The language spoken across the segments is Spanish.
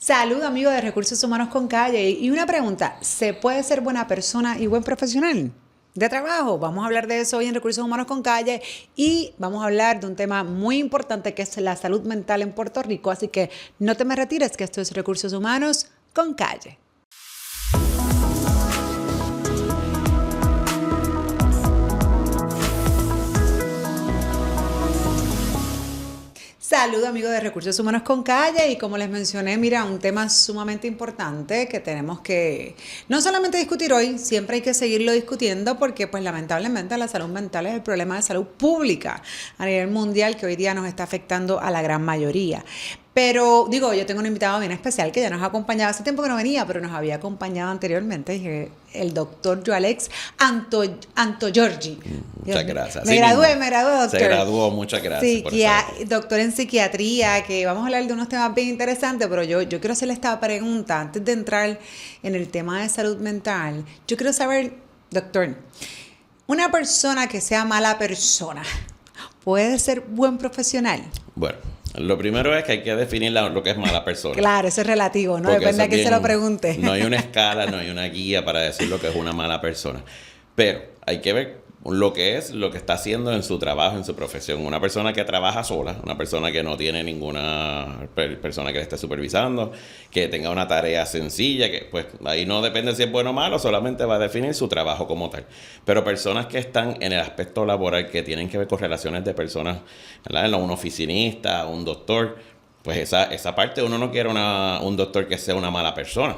Salud, amigo de Recursos Humanos con Calle. Y una pregunta, ¿se puede ser buena persona y buen profesional de trabajo? Vamos a hablar de eso hoy en Recursos Humanos con Calle y vamos a hablar de un tema muy importante que es la salud mental en Puerto Rico. Así que no te me retires, que esto es Recursos Humanos con Calle. Saludos amigos de Recursos Humanos con Calle y como les mencioné, mira, un tema sumamente importante que tenemos que no solamente discutir hoy, siempre hay que seguirlo discutiendo porque pues lamentablemente la salud mental es el problema de salud pública a nivel mundial que hoy día nos está afectando a la gran mayoría. Pero digo, yo tengo un invitado bien especial que ya nos ha acompañado, hace tiempo que no venía, pero nos había acompañado anteriormente, el doctor Joalex Antogiorgi. Muchas gracias. Me gradué, doctor. Se graduó, muchas gracias. Doctor en psiquiatría, que vamos a hablar de unos temas bien interesantes, pero yo quiero hacerle esta pregunta antes de entrar en el tema de salud mental. Yo quiero saber, doctor, una persona que sea mala persona, ¿puede ser buen profesional? Bueno, lo primero es que hay que definir lo que es mala persona. Claro, eso es relativo, ¿no? Depende a quién se lo pregunte. No hay una escala, no hay una guía para decir lo que es una mala persona. Pero hay que ver lo que está haciendo en su trabajo, en su profesión. Una persona que trabaja sola, una persona que no tiene ninguna persona que le esté supervisando, que tenga una tarea sencilla, que pues ahí no depende si es bueno o malo, solamente va a definir su trabajo como tal. Pero personas que están en el aspecto laboral, que tienen que ver con relaciones de personas, ¿verdad? Un oficinista, un doctor, pues esa parte uno no quiere un doctor que sea una mala persona.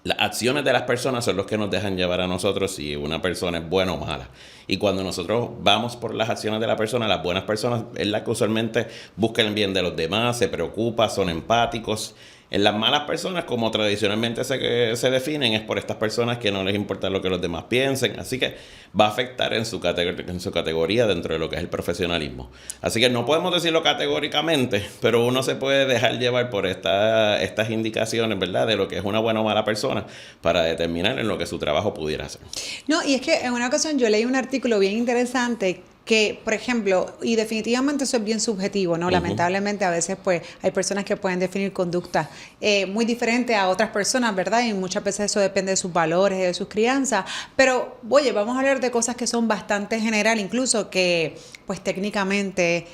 Las acciones de las personas son los que nos dejan llevar a nosotros si una persona es buena o mala. Y cuando nosotros vamos por las acciones de la persona, las buenas personas es la que usualmente buscan el bien de los demás, se preocupa, son empáticos. En las malas personas, como tradicionalmente se definen, es por estas personas que no les importa lo que los demás piensen. Así que va a afectar en su categoría dentro de lo que es el profesionalismo. Así que no podemos decirlo categóricamente, pero uno se puede dejar llevar por estas indicaciones, ¿verdad?, de lo que es una buena o mala persona para determinar en lo que su trabajo pudiera hacer. No, y es que en una ocasión yo leí un artículo bien interesante que, por ejemplo, y definitivamente eso es bien subjetivo, ¿no? Lamentablemente a veces pues hay personas que pueden definir conductas muy diferentes a otras personas, ¿verdad? Y muchas veces eso depende de sus valores, de sus crianzas. Pero, oye, vamos a hablar de cosas que son bastante general, incluso que pues técnicamente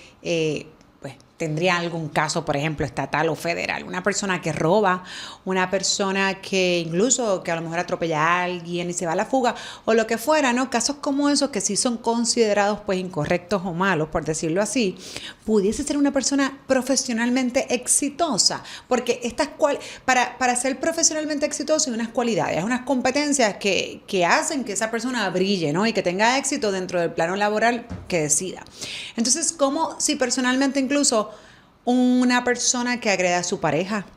tendría algún caso, por ejemplo, estatal o federal. Una persona que roba, una persona que incluso que a lo mejor atropella a alguien y se va a la fuga o lo que fuera, ¿no? Casos como esos que sí son considerados pues incorrectos o malos, por decirlo así, pudiese ser una persona profesionalmente exitosa, porque para ser profesionalmente exitoso hay unas cualidades, unas competencias que hacen que esa persona brille, ¿no? Y que tenga éxito dentro del plano laboral que decida. Entonces, ¿cómo si personalmente incluso una persona que agreda a su pareja,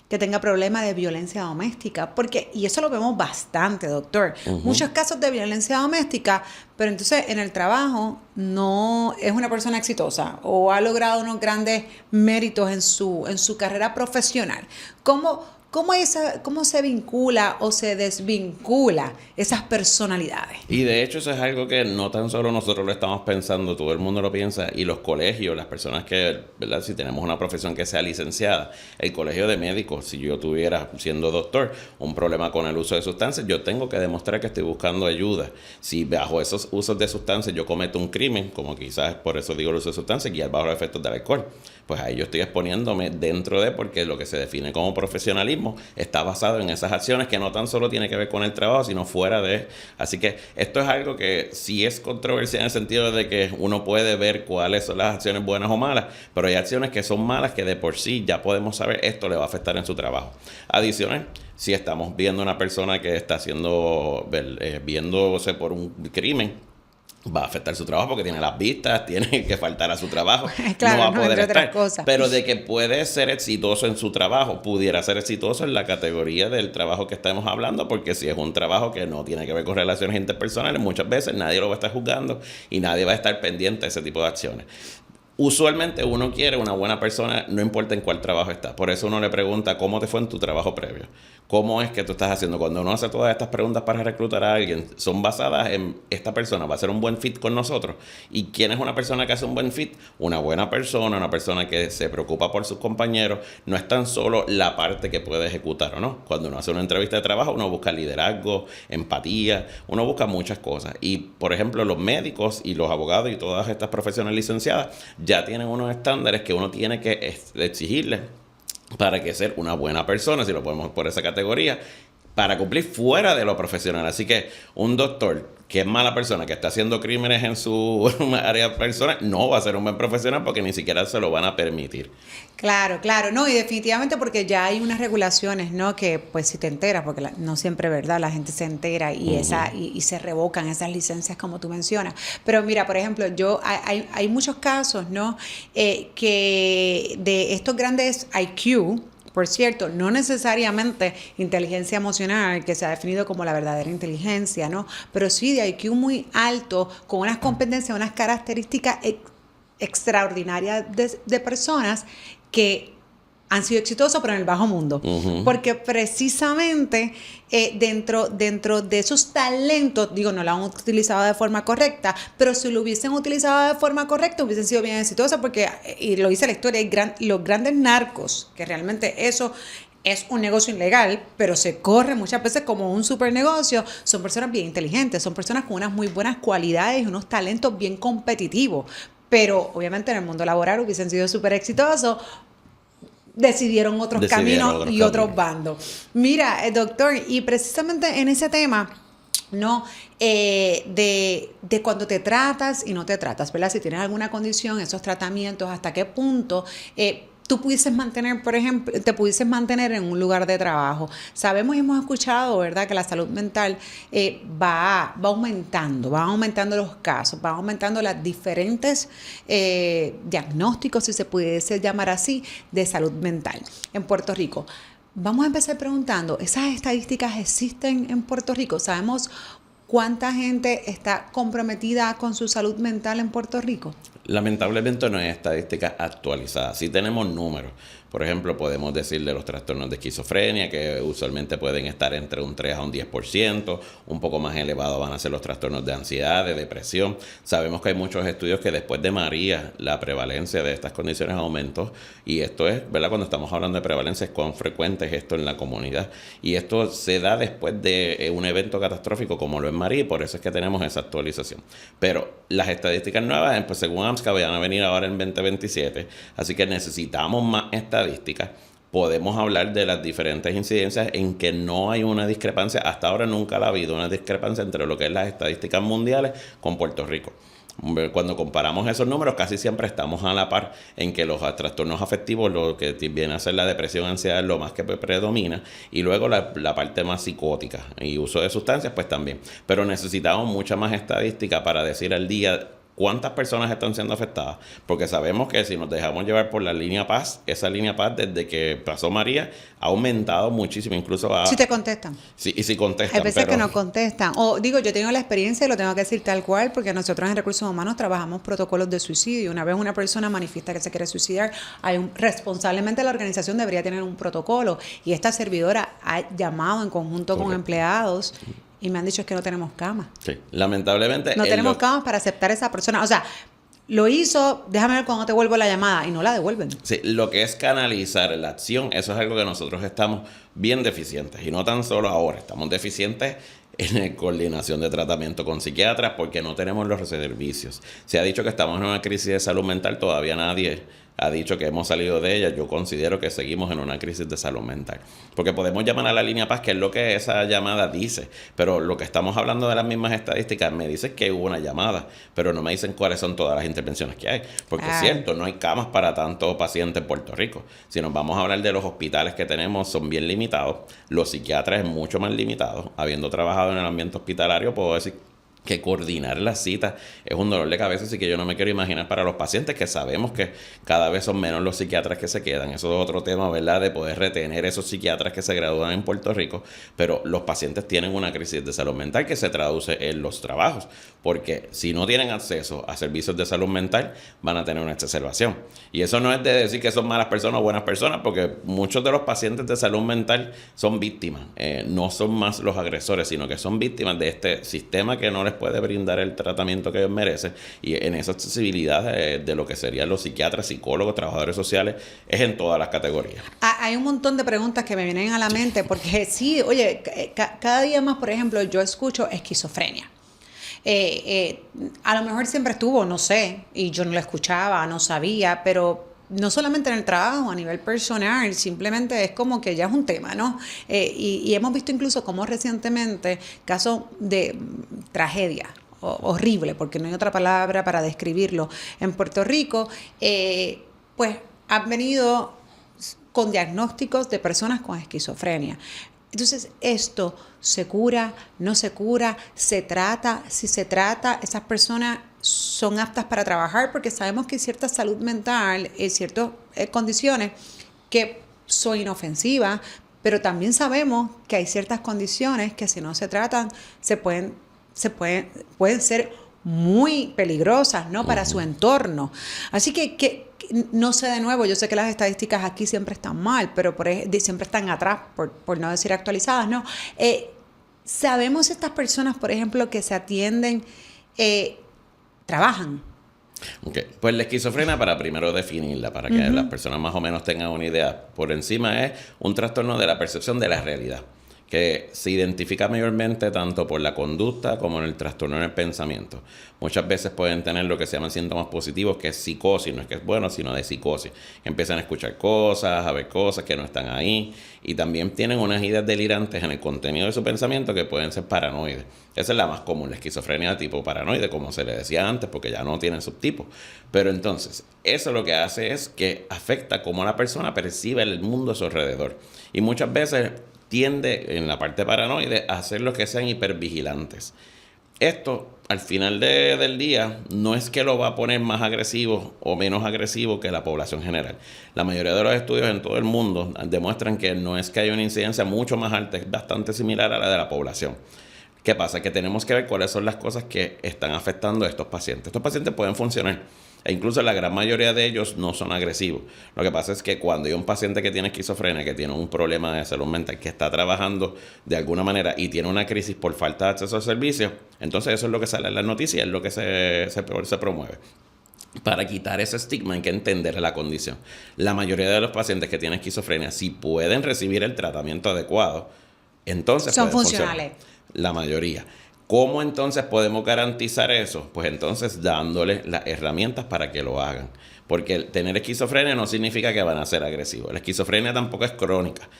que tenga problemas de violencia doméstica? Y eso lo vemos bastante, doctor. Muchos casos de violencia doméstica, pero entonces en el trabajo no es una persona exitosa o ha logrado unos grandes méritos en su carrera profesional. ¿Cómo se vincula o se desvincula esas personalidades? Y de hecho eso es algo que no tan solo nosotros lo estamos pensando, todo el mundo lo piensa, y los colegios, las personas que, ¿verdad?, si tenemos una profesión que sea licenciada, el colegio de médicos, si yo tuviera, siendo doctor, un problema con el uso de sustancias, yo tengo que demostrar que estoy buscando ayuda. Si bajo esos usos de sustancias yo cometo un crimen, como quizás por eso digo el uso de sustancias, guiar bajo los efectos del alcohol, pues ahí yo estoy exponiéndome dentro de, porque lo que se define como profesionalismo está basado en esas acciones que no tan solo tiene que ver con el trabajo, sino fuera de. Así que esto es algo que sí es controversial en el sentido de que uno puede ver cuáles son las acciones buenas o malas, pero hay acciones que son malas que de por sí ya podemos saber esto le va a afectar en su trabajo. Adicional, si estamos viendo una persona que está viéndose por un crimen, va a afectar su trabajo porque tiene las vistas, tiene que faltar a su trabajo, claro, no va a poder estar. Cosas. Pero de que puede ser exitoso en su trabajo, pudiera ser exitoso en la categoría del trabajo que estamos hablando, porque si es un trabajo que no tiene que ver con relaciones interpersonales, muchas veces nadie lo va a estar juzgando y nadie va a estar pendiente de ese tipo de acciones. Usualmente uno quiere una buena persona, no importa en cuál trabajo está. Por eso uno le pregunta cómo te fue en tu trabajo previo. ¿Cómo es que tú estás haciendo? Cuando uno hace todas estas preguntas para reclutar a alguien, son basadas en esta persona va a ser un buen fit con nosotros. ¿Y quién es una persona que hace un buen fit? Una buena persona, una persona que se preocupa por sus compañeros. No es tan solo la parte que puede ejecutar o no. Cuando uno hace una entrevista de trabajo, uno busca liderazgo, empatía, uno busca muchas cosas. Y, por ejemplo, los médicos y los abogados y todas estas profesiones licenciadas ya tienen unos estándares que uno tiene que exigirles para que ser una buena persona, si lo podemos por esa categoría, para cumplir fuera de lo profesional. Así que un doctor que es mala persona, que está haciendo crímenes en su área personal, no va a ser un buen profesional porque ni siquiera se lo van a permitir. Claro, claro, no, y definitivamente porque ya hay unas regulaciones, ¿no? Que pues si te enteras, porque no siempre, ¿verdad? La gente se entera y y se revocan esas licencias como tú mencionas. Pero mira, por ejemplo, hay muchos casos, ¿no? Que de estos grandes IQ, por cierto, no necesariamente inteligencia emocional, que se ha definido como la verdadera inteligencia, ¿no? Pero sí de IQ muy alto, con unas competencias, unas características extraordinarias de personas que han sido exitosos, pero en el bajo mundo. Porque precisamente dentro de esos talentos, digo, no lo han utilizado de forma correcta, pero si lo hubiesen utilizado de forma correcta, hubiesen sido bien exitosos, porque, y lo dice la historia, los grandes narcos, que realmente eso es un negocio ilegal, pero se corre muchas veces como un super negocio, son personas bien inteligentes, son personas con unas muy buenas cualidades y unos talentos bien competitivos. Pero obviamente en el mundo laboral hubiesen sido súper exitosos, decidieron otros caminos y otros bandos. Mira, doctor, y precisamente en ese tema, ¿no? De cuando te tratas y no te tratas, ¿verdad? Si tienes alguna condición, esos tratamientos, hasta qué punto tú pudieses mantener, por ejemplo, te pudieses mantener en un lugar de trabajo. Sabemos y hemos escuchado, ¿verdad?, que la salud mental va aumentando los casos, va aumentando las diferentes diagnósticos, si se pudiese llamar así, de salud mental en Puerto Rico. Vamos a empezar preguntando, ¿esas estadísticas existen en Puerto Rico? ¿Sabemos cuánta gente está comprometida con su salud mental en Puerto Rico? Lamentablemente no hay estadísticas actualizadas. Sí tenemos números. Por ejemplo, podemos decir de los trastornos de esquizofrenia, que usualmente pueden estar entre un 3 a un 10%. Un poco más elevados van a ser los trastornos de ansiedad, de depresión. Sabemos que hay muchos estudios que después de María, la prevalencia de estas condiciones aumentó. Y esto es, ¿verdad? Cuando estamos hablando de prevalencia, es cuán frecuente es esto en la comunidad. Y esto se da después de un evento catastrófico como lo es María, y por eso es que tenemos esa actualización. Pero las estadísticas nuevas, pues según AMSCA, van a venir ahora en 2027. Así que necesitamos más estadísticas. Podemos hablar de las diferentes incidencias en que no hay una discrepancia. Hasta ahora nunca ha habido una discrepancia entre lo que es las estadísticas mundiales con Puerto Rico. Cuando comparamos esos números, casi siempre estamos a la par en que los trastornos afectivos, lo que viene a ser la depresión, ansiedad, es lo más que predomina, y luego la parte más psicótica y uso de sustancias, pues también. Pero necesitamos mucha más estadística para decir al día cuántas personas están siendo afectadas, porque sabemos que si nos dejamos llevar por la línea Paz, esa línea Paz desde que pasó María ha aumentado muchísimo, incluso si te contestan. Sí, y si contestan. Hay veces que no contestan. O digo, yo tengo la experiencia y lo tengo que decir tal cual, porque nosotros en Recursos Humanos trabajamos protocolos de suicidio. Una vez una persona manifiesta que se quiere suicidar, responsablemente la organización debería tener un protocolo, y esta servidora ha llamado en conjunto con empleados y me han dicho que no tenemos camas. Sí, lamentablemente. No tenemos camas para aceptar a esa persona. O sea, lo hizo, déjame ver cuando te vuelvo la llamada, y no la devuelven. Sí, lo que es canalizar la acción, eso es algo que nosotros estamos bien deficientes. Y no tan solo ahora, estamos deficientes en coordinación de tratamiento con psiquiatras porque no tenemos los servicios. Se ha dicho que estamos en una crisis de salud mental, todavía nadie ha dicho que hemos salido de ella. Yo considero que seguimos en una crisis de salud mental, porque podemos llamar a la línea Paz, que es lo que esa llamada dice, pero lo que estamos hablando de las mismas estadísticas me dice que hubo una llamada, pero no me dicen cuáles son todas las intervenciones que hay, porque es cierto, no hay camas para tantos pacientes en Puerto Rico. Si nos vamos a hablar de los hospitales que tenemos, son bien limitados, los psiquiatras es mucho más limitados. Habiendo trabajado en el ambiente hospitalario, puedo decir que coordinar las citas es un dolor de cabeza, así que yo no me quiero imaginar para los pacientes, que sabemos que cada vez son menos los psiquiatras que se quedan. Eso es otro tema, ¿verdad?, de poder retener esos psiquiatras que se gradúan en Puerto Rico, pero los pacientes tienen una crisis de salud mental que se traduce en los trabajos, porque si no tienen acceso a servicios de salud mental, van a tener una exacerbación. Y eso no es de decir que son malas personas o buenas personas, porque muchos de los pacientes de salud mental son víctimas, no son más los agresores, sino que son víctimas de este sistema que no les puede brindar el tratamiento que ellos merecen. Y en esa accesibilidad de lo que serían los psiquiatras, psicólogos, trabajadores sociales, es en todas las categorías. Hay un montón de preguntas que me vienen a la mente, porque sí, oye, cada día más, por ejemplo, yo escucho esquizofrenia. A lo mejor siempre estuvo, no sé, y yo no la escuchaba, no sabía, pero no solamente en el trabajo, a nivel personal, simplemente es como que ya es un tema, ¿no? Y hemos visto incluso como recientemente casos de tragedia horrible, porque no hay otra palabra para describirlo. En Puerto Rico, pues han venido con diagnósticos de personas con esquizofrenia. Entonces, esto se cura, no se cura, se trata, si se trata, esas personas son aptas para trabajar, porque sabemos que hay cierta salud mental, ciertas condiciones que son inofensivas, pero también sabemos que hay ciertas condiciones que si no se tratan, pueden ser muy peligrosas, ¿no?, para su entorno. Así que no sé, de nuevo, yo sé que las estadísticas aquí siempre están mal, pero siempre están atrás, por no decir actualizadas, ¿no? Sabemos estas personas, por ejemplo, que se atienden, trabajan. Okay. Pues la esquizofrenia, para primero definirla, para que las personas más o menos tengan una idea, por encima es un trastorno de la percepción de la realidad, que se identifica mayormente tanto por la conducta como en el trastorno en el pensamiento. Muchas veces pueden tener lo que se llaman síntomas positivos, que es psicosis, no es que es bueno, sino de psicosis. Empiezan a escuchar cosas, a ver cosas que no están ahí, y también tienen unas ideas delirantes en el contenido de su pensamiento que pueden ser paranoides. Esa es la más común, la esquizofrenia tipo paranoide, como se le decía antes, porque ya no tiene subtipos. Pero entonces, eso lo que hace es que afecta cómo la persona percibe el mundo a su alrededor. Y muchas veces tiende, en la parte paranoide, a hacer los que sean hipervigilantes. Esto, al final del día, no es que lo va a poner más agresivo o menos agresivo que la población general. La mayoría de los estudios en todo el mundo demuestran que no es que haya una incidencia mucho más alta, es bastante similar a la de la población. ¿Qué pasa? Que tenemos que ver cuáles son las cosas que están afectando a estos pacientes. Estos pacientes pueden funcionar, e incluso la gran mayoría de ellos no son agresivos. Lo que pasa es que cuando hay un paciente que tiene esquizofrenia, que tiene un problema de salud mental, que está trabajando de alguna manera y tiene una crisis por falta de acceso al servicio, entonces eso es lo que sale en las noticias, es lo que se promueve. Para quitar ese estigma hay que entender la condición. La mayoría de los pacientes que tienen esquizofrenia, si pueden recibir el tratamiento adecuado, entonces son pueden funcionales. funcionar. La mayoría. ¿Cómo entonces podemos garantizar eso? Pues entonces dándoles las herramientas para que lo hagan. Porque tener esquizofrenia no significa que van a ser agresivos. La esquizofrenia tampoco es crónica.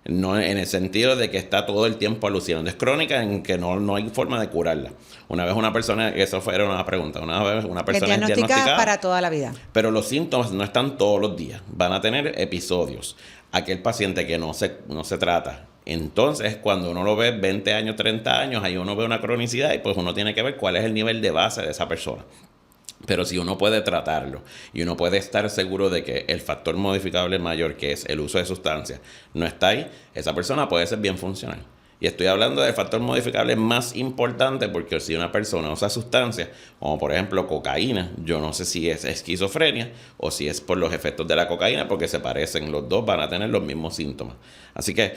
No en el sentido de que está todo el tiempo alucinando. Es crónica en que no hay forma de curarla. Una vez una persona, eso fue una pregunta, una vez una persona es diagnosticada para toda la vida. Pero los síntomas no están todos los días. Van a tener episodios. Aquel paciente que no se trata, entonces cuando uno lo ve 20 años, 30 años, ahí uno ve una cronicidad y pues uno tiene que ver cuál es el nivel de base de esa persona. Pero si uno puede tratarlo y uno puede estar seguro de que el factor modificable mayor, que es el uso de sustancias, no está ahí, esa persona puede ser bien funcional. Y estoy hablando del factor modificable más importante, porque si una persona usa sustancias, como por ejemplo cocaína, yo no sé si es esquizofrenia o si es por los efectos de la cocaína, porque se parecen, los dos van a tener los mismos síntomas. Así que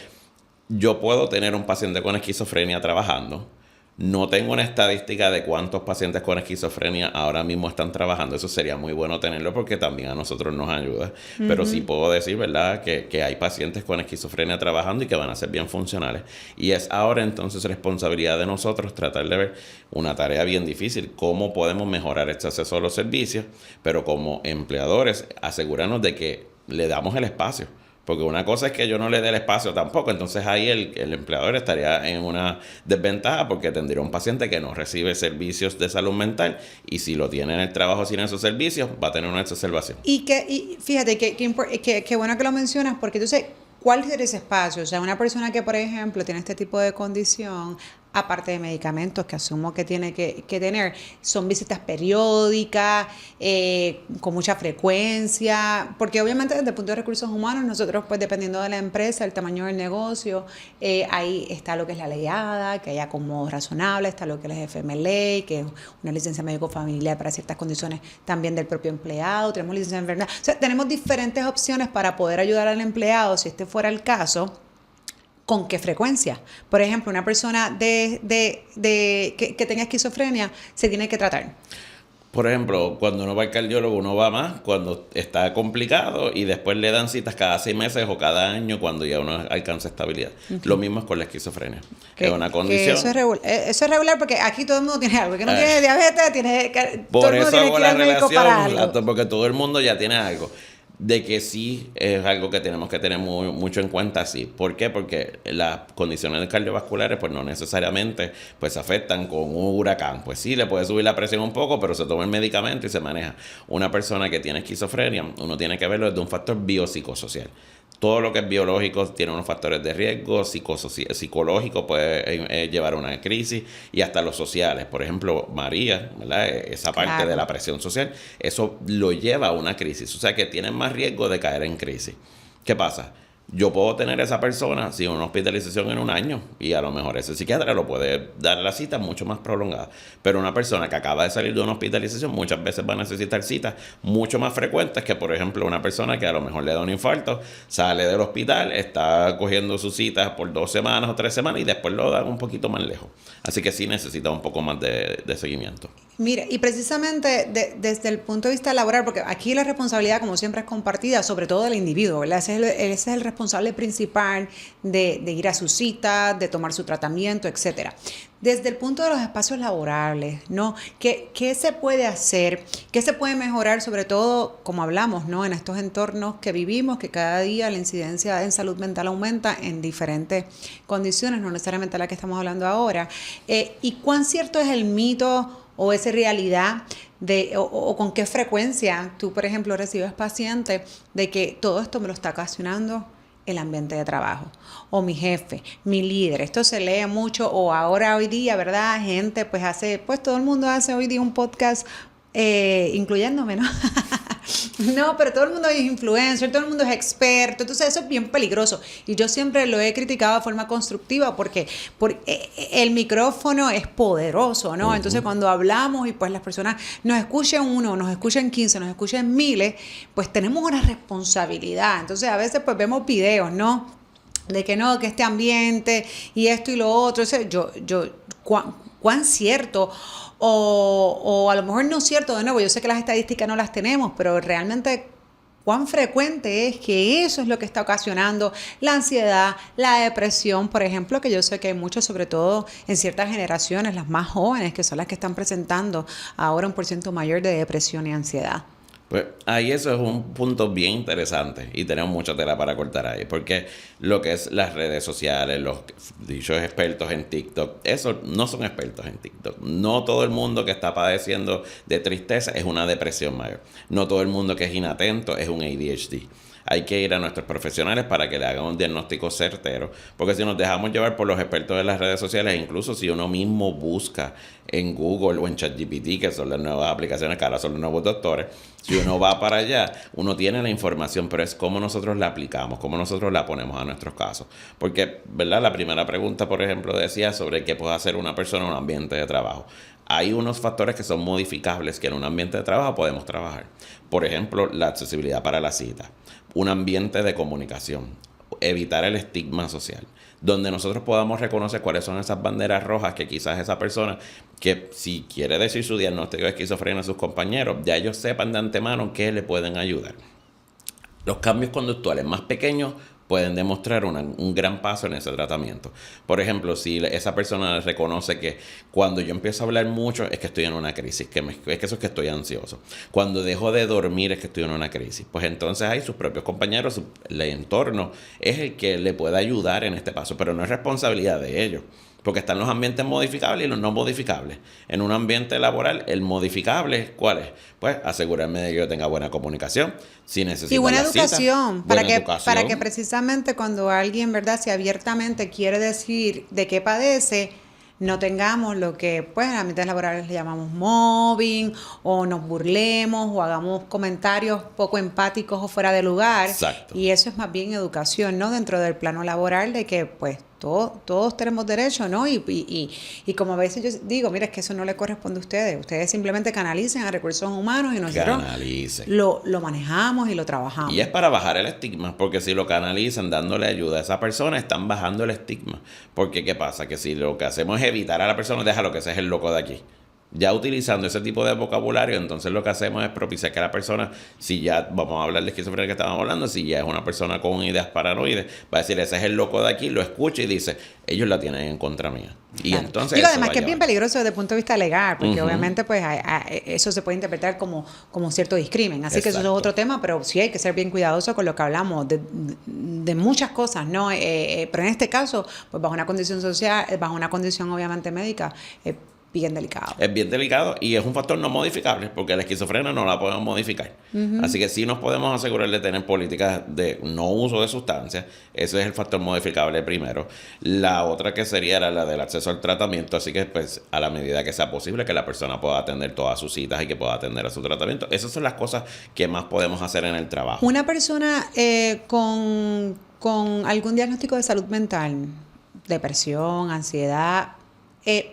yo puedo tener un paciente con esquizofrenia trabajando. No tengo una estadística de cuántos pacientes con esquizofrenia ahora mismo están trabajando. Eso sería muy bueno tenerlo porque también a nosotros nos ayuda. Pero sí puedo decir, ¿verdad?, que hay pacientes con esquizofrenia trabajando y que van a ser bien funcionales. Y es ahora entonces responsabilidad de nosotros tratar de ver una tarea bien difícil. ¿Cómo podemos mejorar este acceso a los servicios? Pero como empleadores, asegurarnos de que le damos el espacio. Porque una cosa es que yo no le dé el espacio tampoco, entonces ahí el empleador estaría en una desventaja porque tendría un paciente que no recibe servicios de salud mental y si lo tiene en el trabajo sin esos servicios, va a tener una exacerbación. Y fíjate, que bueno que lo mencionas, porque entonces, ¿cuál es ese espacio? O sea, una persona que, por ejemplo, tiene este tipo de condición, aparte de medicamentos que asumo que tiene que tener, son visitas periódicas, con mucha frecuencia, porque obviamente desde el punto de recursos humanos, nosotros pues dependiendo de la empresa, el tamaño del negocio, ahí está lo que es la ley ADA, que hay acomodos razonables, está lo que es el FMLA, que es una licencia médico-familiar para ciertas condiciones también del propio empleado, tenemos licencia de enfermedad, o sea, tenemos diferentes opciones para poder ayudar al empleado, si este fuera el caso. ¿Con qué frecuencia? Por ejemplo, una persona que tenga esquizofrenia se tiene que tratar. Por ejemplo, cuando uno va al cardiólogo, uno va más cuando está complicado y después le dan citas cada 6 meses o cada año cuando ya uno alcanza estabilidad. Okay. Lo mismo es con la esquizofrenia. Es una condición. Eso es regular porque aquí todo el mundo tiene algo. Que no tiene diabetes, todo el mundo tiene que ir al médico para algo. Porque todo el mundo ya tiene algo. De que sí es algo que tenemos que tener mucho en cuenta, sí. ¿Por qué? Porque las condiciones cardiovasculares pues no necesariamente pues afectan con un huracán. Pues sí, le puede subir la presión un poco, pero se toma el medicamento y se maneja. Una persona que tiene esquizofrenia, uno tiene que verlo desde un factor biopsicosocial. Todo lo que es biológico tiene unos factores de riesgo, psicológico puede llevar a una crisis y hasta los sociales. Por ejemplo, María, ¿verdad? Esa parte de la presión social, eso lo lleva a una crisis. O sea que tienen más riesgo de caer en crisis. ¿Qué pasa? Yo puedo tener a esa persona sin una hospitalización en 1 año y a lo mejor ese psiquiatra lo puede dar la cita mucho más prolongada. Pero una persona que acaba de salir de una hospitalización muchas veces va a necesitar citas mucho más frecuentes que, por ejemplo, una persona que a lo mejor le da un infarto, sale del hospital, está cogiendo sus citas por 2 semanas o 3 semanas y después lo dan un poquito más lejos. Así que sí necesita un poco más de seguimiento. Mira, y precisamente desde el punto de vista laboral, porque aquí la responsabilidad, como siempre, es compartida, sobre todo del individuo, ¿verdad? Ese es el responsable principal de ir a su cita, de tomar su tratamiento, etcétera. Desde el punto de los espacios laborables, ¿no? ¿Qué se puede hacer? ¿Qué se puede mejorar? Sobre todo, como hablamos, ¿no? En estos entornos que vivimos, que cada día la incidencia en salud mental aumenta en diferentes condiciones, no necesariamente la que estamos hablando ahora. ¿Y cuán cierto es el mito o esa realidad o con qué frecuencia tú, por ejemplo, recibes pacientes de que todo esto me lo está ocasionando el ambiente de trabajo, o mi jefe, mi líder? Esto se lee mucho, o ahora hoy día, ¿verdad? Gente pues todo el mundo hace hoy día un podcast, incluyéndome, ¿no? No, pero todo el mundo es influencer, todo el mundo es experto, entonces eso es bien peligroso. Y yo siempre lo he criticado de forma constructiva porque el micrófono es poderoso, ¿no? Entonces cuando hablamos y pues las personas nos escuchen 1, nos escuchen 15, nos escuchen miles, pues tenemos una responsabilidad. Entonces a veces pues vemos videos, ¿no? De que no, que este ambiente y esto y lo otro. ¿Cuán cierto? O a lo mejor no es cierto, de nuevo, yo sé que las estadísticas no las tenemos, pero realmente cuán frecuente es que eso es lo que está ocasionando la ansiedad, la depresión, por ejemplo, que yo sé que hay mucho, sobre todo en ciertas generaciones, las más jóvenes, que son las que están presentando ahora un % mayor de depresión y ansiedad. Pues ahí eso es un punto bien interesante y tenemos mucha tela para cortar ahí, porque lo que es las redes sociales, los dichos expertos en TikTok, eso no son expertos en TikTok. No todo el mundo que está padeciendo de tristeza es una depresión mayor. No todo el mundo que es inatento es un ADHD. Hay que ir a nuestros profesionales para que le hagan un diagnóstico certero, porque si nos dejamos llevar por los expertos de las redes sociales, incluso si uno mismo busca en Google o en ChatGPT, que son las nuevas aplicaciones que ahora son los nuevos doctores, si uno va para allá, uno tiene la información, pero es cómo nosotros la aplicamos, cómo nosotros la ponemos a nuestros casos. Porque, ¿verdad? La primera pregunta, por ejemplo, decía sobre qué puede hacer una persona en un ambiente de trabajo. Hay unos factores que son modificables que en un ambiente de trabajo podemos trabajar. Por ejemplo, la accesibilidad para la cita, un ambiente de comunicación, evitar el estigma social, donde nosotros podamos reconocer cuáles son esas banderas rojas que quizás esa persona, que si quiere decir su diagnóstico de esquizofrenia a sus compañeros, ya ellos sepan de antemano que le pueden ayudar. Los cambios conductuales más pequeños pueden demostrar un gran paso en ese tratamiento. Por ejemplo, si esa persona reconoce que cuando yo empiezo a hablar mucho es que estoy en una crisis, es que eso es que estoy ansioso. Cuando dejo de dormir es que estoy en una crisis. Pues entonces ahí sus propios compañeros, el entorno es el que le puede ayudar en este paso, pero no es responsabilidad de ellos. Porque están los ambientes modificables y los no modificables. En un ambiente laboral, el modificable, ¿cuál es? Pues asegurarme de que yo tenga buena comunicación. Si necesito y buena educación, cita, para que precisamente cuando alguien, ¿verdad?, si abiertamente quiere decir de qué padece, no tengamos lo que pues en ambientes laborales le llamamos mobbing, o nos burlemos, o hagamos comentarios poco empáticos o fuera de lugar. Exacto. Y eso es más bien educación, ¿no? Dentro del plano laboral, de que pues todos tenemos derecho, ¿no? Y como a veces yo digo, mira, es que eso no le corresponde a ustedes. Ustedes simplemente canalicen a recursos humanos y nosotros lo manejamos y lo trabajamos. Y es para bajar el estigma, porque si lo canalizan dándole ayuda a esa persona, están bajando el estigma. Porque ¿qué pasa? Que si lo que hacemos es evitar a la persona, déjalo que ese es el loco de aquí. Ya utilizando ese tipo de vocabulario, entonces lo que hacemos es propiciar que la persona, si ya vamos a hablar de esquizofrenia que estábamos hablando, si ya es una persona con ideas paranoides, va a decir, ese es el loco de aquí, lo escucha y dice, ellos la tienen en contra mía. Y claro. entonces digo, además que es bien peligroso desde el punto de vista legal, porque obviamente pues eso se puede interpretar como cierto discrimen. Así que eso es otro tema, pero sí hay que ser bien cuidadoso con lo que hablamos de muchas cosas, ¿no? Pero en este caso, pues bajo una condición social, bajo una condición obviamente médica, bien delicado. Es bien delicado y es un factor no modificable porque la esquizofrenia no la podemos modificar. Así que sí nos podemos asegurar de tener políticas de no uso de sustancias. Ese es el factor modificable primero. La otra que sería la del acceso al tratamiento. Así que pues a la medida que sea posible que la persona pueda atender todas sus citas y que pueda atender a su tratamiento. Esas son las cosas que más podemos hacer en el trabajo. Una persona con algún diagnóstico de salud mental, depresión, ansiedad,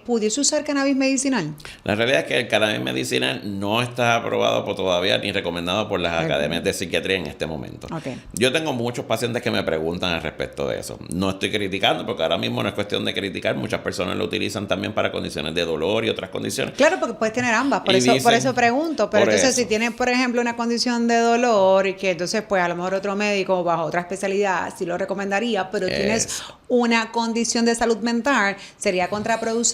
¿pudiese usar cannabis medicinal? La realidad es que el cannabis medicinal no está aprobado todavía ni recomendado por las academias de psiquiatría en este momento. Yo tengo muchos pacientes que me preguntan al respecto de eso. No estoy criticando porque ahora mismo no es cuestión de criticar. Muchas personas lo utilizan también para condiciones de dolor y otras condiciones. Claro, porque puedes tener ambas. Por eso pregunto. Pero entonces si tienes, por ejemplo, una condición de dolor y que entonces pues a lo mejor otro médico bajo otra especialidad sí lo recomendaría, pero tienes una condición de salud mental, ¿sería contraproducente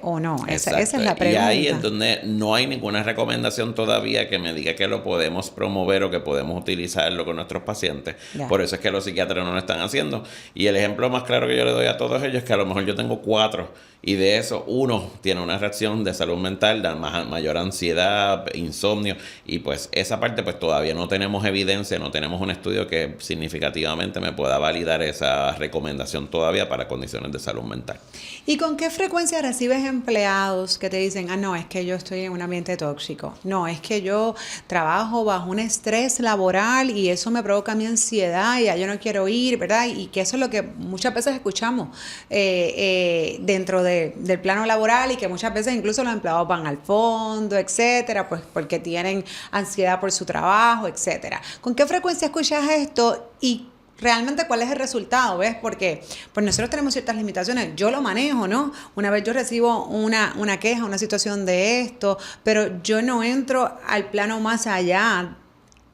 o no? Esa es la pregunta. Y ahí es donde no hay ninguna recomendación todavía que me diga que lo podemos promover o que podemos utilizarlo con nuestros pacientes. Por eso es que los psiquiatras no lo están haciendo. Y el ejemplo más claro que yo le doy a todos ellos es que a lo mejor yo tengo 4 y de eso uno tiene una reacción de salud mental, de mayor ansiedad, insomnio, y pues esa parte pues todavía no tenemos evidencia, no tenemos un estudio que significativamente me pueda validar esa recomendación todavía para condiciones de salud mental. ¿Y con qué frecuencia recibes empleados que te dicen, no, es que yo estoy en un ambiente tóxico, no, es que yo trabajo bajo un estrés laboral y eso me provoca mi ansiedad y ya yo no quiero ir, ¿verdad? Y que eso es lo que muchas veces escuchamos dentro del plano laboral, y que muchas veces incluso los empleados van al fondo, etcétera, pues porque tienen ansiedad por su trabajo, etcétera. ¿Con qué frecuencia escuchas esto y realmente cuál es el resultado? ¿Ves? Porque pues nosotros tenemos ciertas limitaciones. Yo lo manejo, ¿no? Una vez yo recibo una queja, una situación de esto, pero yo no entro al plano más allá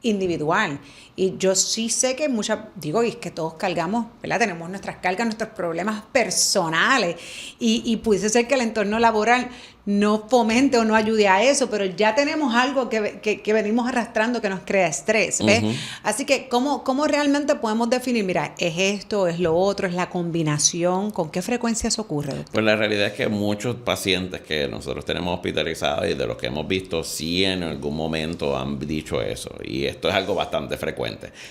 individual. Y yo sí sé que y es que todos cargamos, ¿verdad? Tenemos nuestras cargas, nuestros problemas personales y pudiese ser que el entorno laboral no fomente o no ayude a eso, pero ya tenemos algo que venimos arrastrando que nos crea estrés, ¿ves? Así que, ¿cómo realmente podemos definir? Mira, es esto, es lo otro, es la combinación. ¿Con qué frecuencia eso ocurre, doctor? Pues la realidad es que muchos pacientes que nosotros tenemos hospitalizados y de los que hemos visto, sí en algún momento han dicho eso. Y esto es algo bastante frecuente.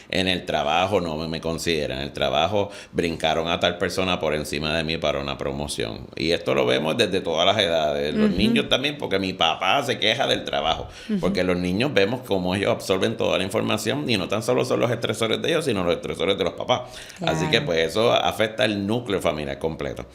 En el trabajo no me consideran. En el trabajo brincaron a tal persona por encima de mí para una promoción. Y esto lo vemos desde todas las edades. Los niños también, porque mi papá se queja del trabajo. Porque los niños vemos cómo ellos absorben toda la información y no tan solo son los estresores de ellos, sino los estresores de los papás. Claro. Así que pues eso afecta el núcleo familiar completo.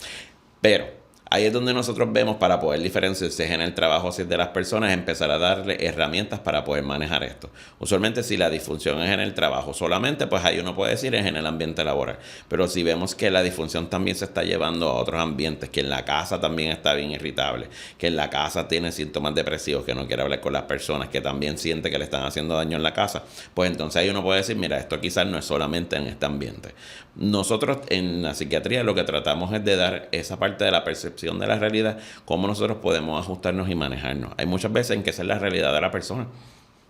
Pero ahí es donde nosotros vemos, para poder diferenciar si es en el trabajo o si es de las personas, empezar a darle herramientas para poder manejar esto. Usualmente si la disfunción es en el trabajo solamente, pues ahí uno puede decir es en el ambiente laboral. Pero si vemos que la disfunción también se está llevando a otros ambientes, que en la casa también está bien irritable, que en la casa tiene síntomas depresivos, que no quiere hablar con las personas, que también siente que le están haciendo daño en la casa, pues entonces ahí uno puede decir, mira, esto quizás no es solamente en este ambiente. Nosotros en la psiquiatría lo que tratamos es de dar esa parte de la percepción de la realidad, cómo nosotros podemos ajustarnos y manejarnos. Hay muchas veces en que esa es la realidad de la persona.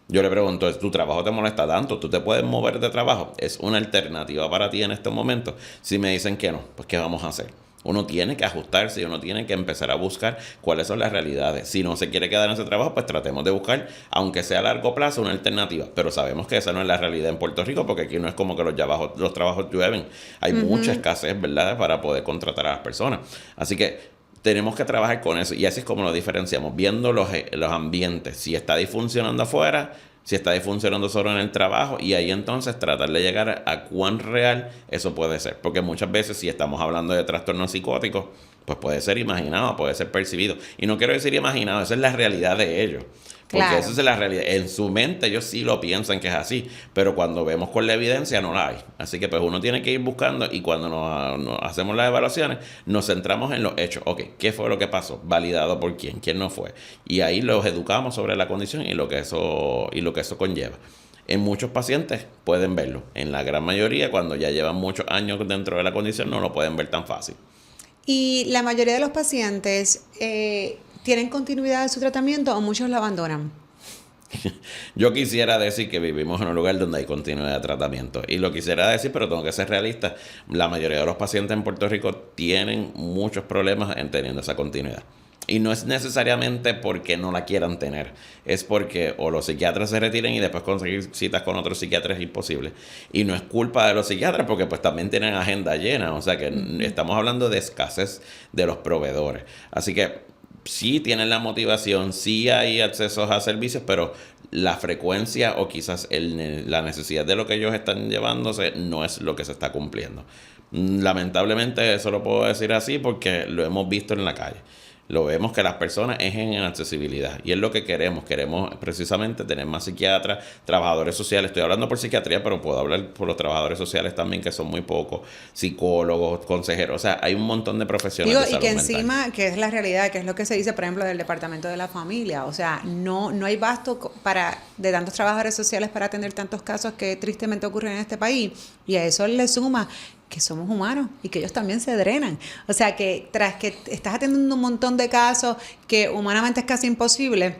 Yo le pregunto, ¿tu trabajo te molesta tanto? ¿Tú te puedes mover de trabajo? ¿Es una alternativa para ti en este momento? Si me dicen que no, pues ¿qué vamos a hacer? Uno tiene que ajustarse y uno tiene que empezar a buscar cuáles son las realidades. Si no se quiere quedar en ese trabajo, pues tratemos de buscar, aunque sea a largo plazo, una alternativa. Pero sabemos que esa no es la realidad en Puerto Rico, porque aquí no es como que los trabajos llueven. Hay mucha escasez, ¿verdad?, para poder contratar a las personas. Así que tenemos que trabajar con eso. Y así es como lo diferenciamos, viendo los ambientes. Si está disfuncionando afuera, si está disfuncionando solo en el trabajo, y ahí entonces tratar de llegar a cuán real eso puede ser. Porque muchas veces si estamos hablando de trastornos psicóticos, pues puede ser imaginado, puede ser percibido. Y no quiero decir imaginado, esa es la realidad de ellos. Porque Claro. esa es la realidad. En su mente ellos sí lo piensan que es así, pero cuando vemos con la evidencia no la hay. Así que pues uno tiene que ir buscando, y cuando nos hacemos las evaluaciones nos centramos en los hechos. Ok, ¿qué fue lo que pasó? ¿Validado por quién? ¿Quién no fue? Y ahí los educamos sobre la condición y lo que eso conlleva. En muchos pacientes pueden verlo. En la gran mayoría, cuando ya llevan muchos años dentro de la condición, no lo pueden ver tan fácil. Y la mayoría de los pacientes tienen continuidad de su tratamiento o muchos lo abandonan. Yo quisiera decir que vivimos en un lugar donde hay continuidad de tratamiento. Y lo quisiera decir, pero tengo que ser realista. La mayoría de los pacientes en Puerto Rico tienen muchos problemas en teniendo esa continuidad. Y no es necesariamente porque no la quieran tener. Es porque o los psiquiatras se retiren y después conseguir citas con otros psiquiatras es imposible. Y no es culpa de los psiquiatras porque pues también tienen agenda llena. O sea que estamos hablando de escasez de los proveedores. Así que sí tienen la motivación, sí hay accesos a servicios, pero la frecuencia o quizás la necesidad de lo que ellos están llevándose no es lo que se está cumpliendo. Lamentablemente eso lo puedo decir así porque lo hemos visto en la calle. Lo vemos que las personas es en accesibilidad y es lo que queremos. Queremos precisamente tener más psiquiatras, trabajadores sociales. Estoy hablando por psiquiatría, pero puedo hablar por los trabajadores sociales también, que son muy pocos, psicólogos, consejeros. O sea, hay un montón de profesionales de salud Y que mental. encima, que es la realidad, que es lo que se dice, por ejemplo, del Departamento de la Familia. O sea, no hay basto de tantos trabajadores sociales para atender tantos casos que tristemente ocurren en este país. Y a eso le suma que somos humanos y que ellos también se drenan. O sea, que tras que estás atendiendo un montón de casos que humanamente es casi imposible,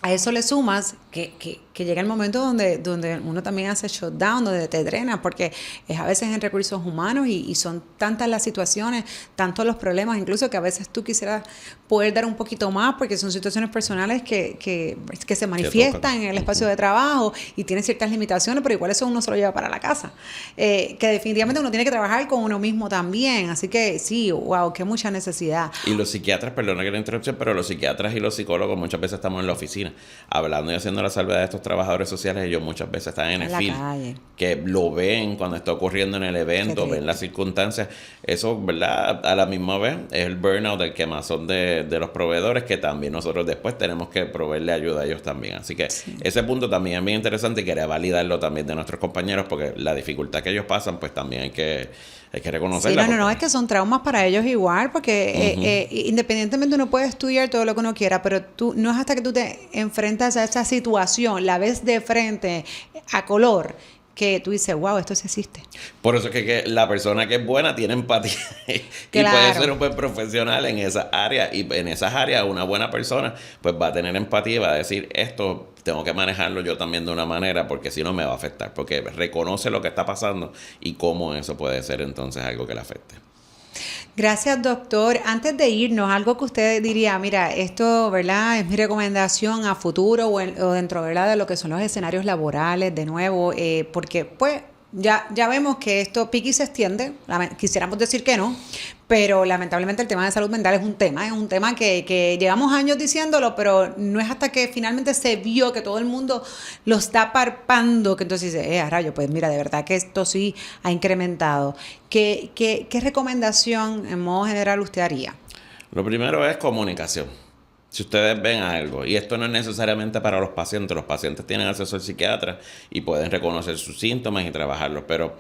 a eso le sumas que llega el momento donde uno también hace shutdown, donde te drena, porque es a veces en recursos humanos y son tantas las situaciones, tantos los problemas, incluso que a veces tú quisieras poder dar un poquito más, porque son situaciones personales que se manifiestan en el espacio de trabajo y tienen ciertas limitaciones, pero igual eso uno se lo lleva para la casa. Que definitivamente uno tiene que trabajar con uno mismo también, así que sí, wow, qué mucha necesidad. Y los psiquiatras, perdona que la interrupción, pero los psiquiatras y los psicólogos muchas veces estamos en la oficina hablando y haciendo la salvedad de estos trabajadores sociales. Ellos muchas veces están en el field, que lo ven cuando está ocurriendo en el evento, ven las circunstancias. Eso, ¿verdad? A la misma vez es el burnout, el quemazón de los proveedores, que también nosotros después tenemos que proveerle ayuda a ellos también. Así que ese punto también es bien interesante y quería validarlo también de nuestros compañeros, porque la dificultad que ellos pasan, pues también hay que reconocerla. Sí, no, es que son traumas para ellos igual, porque independientemente uno puede estudiar todo lo que uno quiera, pero tú no es hasta que tú te enfrentas a esa situación, la ves de frente, a color, que tú dices, wow, esto sí existe. Por eso es que la persona que es buena tiene empatía y Claro. puede ser un buen profesional en esas áreas, y en esas áreas una buena persona pues va a tener empatía y va a decir, esto tengo que manejarlo yo también de una manera porque si no me va a afectar, porque reconoce lo que está pasando y cómo eso puede ser entonces algo que le afecte. Gracias, doctor. Antes de irnos, algo que usted diría, mira, esto, ¿verdad? Es mi recomendación a futuro o dentro, ¿verdad? De lo que son los escenarios laborales, de nuevo, porque pues ya vemos que esto pique y se extiende. Quisiéramos decir que no, pero lamentablemente el tema de salud mental es un tema que llevamos años diciéndolo, pero no es hasta que finalmente se vio que todo el mundo lo está parpando, que entonces dice, rayo, pues mira, de verdad que esto sí ha incrementado. ¿Qué recomendación en modo general usted haría? Lo primero es comunicación. Si ustedes ven algo, y esto no es necesariamente para los pacientes tienen acceso al psiquiatra y pueden reconocer sus síntomas y trabajarlos, pero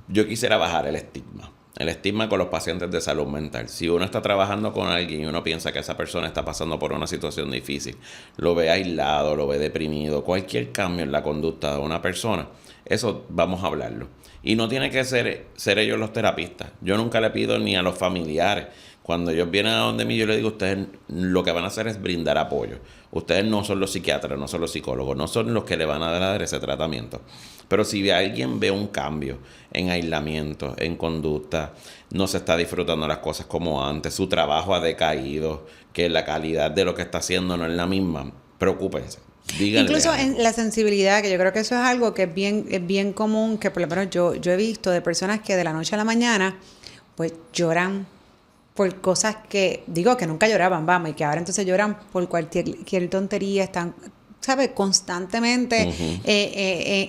yo quisiera bajar el estigma con los pacientes de salud mental. Si uno está trabajando con alguien y uno piensa que esa persona está pasando por una situación difícil, lo ve aislado, lo ve deprimido, cualquier cambio en la conducta de una persona, eso vamos a hablarlo. Y no tiene que ser ellos los terapistas. Yo nunca le pido ni a los familiares. Cuando ellos vienen a donde mí, yo les digo, ustedes lo que van a hacer es brindar apoyo. Ustedes no son los psiquiatras, no son los psicólogos, no son los que le van a dar ese tratamiento. Pero si alguien ve un cambio en aislamiento, en conducta, no se está disfrutando las cosas como antes, su trabajo ha decaído, que la calidad de lo que está haciendo no es la misma, preocúpense. Díganle. Incluso en la sensibilidad, que yo creo que eso es algo que es bien común, que por lo menos yo he visto de personas que de la noche a la mañana pues lloran por cosas que, digo, que nunca lloraban, vamos, y que ahora entonces lloran por cualquier tontería, están, ¿sabes? Constantemente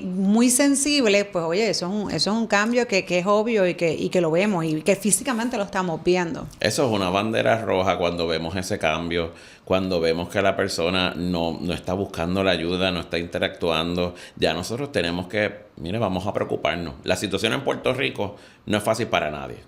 muy sensibles, pues oye, eso es un cambio que es obvio y que lo vemos y que físicamente lo estamos viendo. Eso es una bandera roja cuando vemos ese cambio, cuando vemos que la persona no está buscando la ayuda, no está interactuando. Ya nosotros tenemos que, mire, vamos a preocuparnos. La situación en Puerto Rico no es fácil para nadie.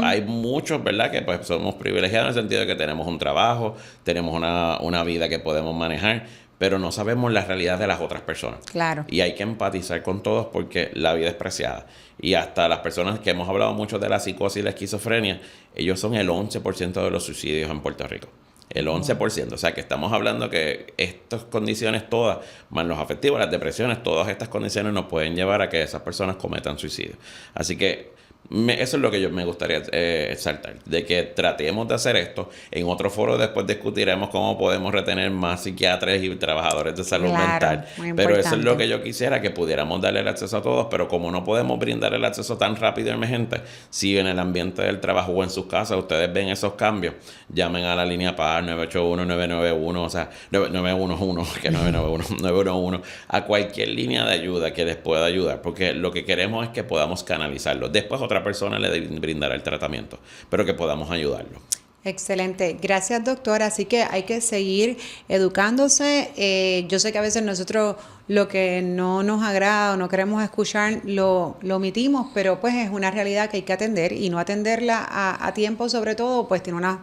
Hay muchos, ¿verdad?, que pues somos privilegiados en el sentido de que tenemos un trabajo, tenemos una vida que podemos manejar, pero no sabemos la realidad de las otras personas. Claro. Y hay que empatizar con todos porque la vida es preciada. Y hasta las personas que hemos hablado mucho de la psicosis y la esquizofrenia, ellos son el 11% de los suicidios en Puerto Rico. El 11%. O sea, que estamos hablando que estas condiciones todas, más los afectivos, las depresiones, todas estas condiciones nos pueden llevar a que esas personas cometan suicidio. Así que eso es lo que yo me gustaría exaltar, de que tratemos de hacer esto. En otro foro después discutiremos cómo podemos retener más psiquiatras y trabajadores de salud mental. Pero eso es lo que yo quisiera, que pudiéramos darle el acceso a todos, pero como no podemos brindar el acceso tan rápido y emergente, si en el ambiente del trabajo o en sus casas ustedes ven esos cambios, llamen a la línea PAR 981-991, o sea, 911, que 911, a cualquier línea de ayuda que les pueda ayudar, porque lo que queremos es que podamos canalizarlo. Después otra persona le brindará el tratamiento, pero que podamos ayudarlo. Excelente, gracias doctora. Así que hay que seguir educándose. Yo sé que a veces nosotros lo que no nos agrada o no queremos escuchar lo omitimos, pero pues es una realidad que hay que atender y no atenderla a tiempo sobre todo pues tiene unas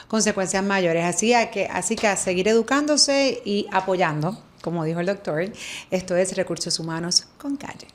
consecuencias mayores. Así que a seguir educándose y apoyando, como dijo el doctor. Esto es Recursos Humanos con Calle.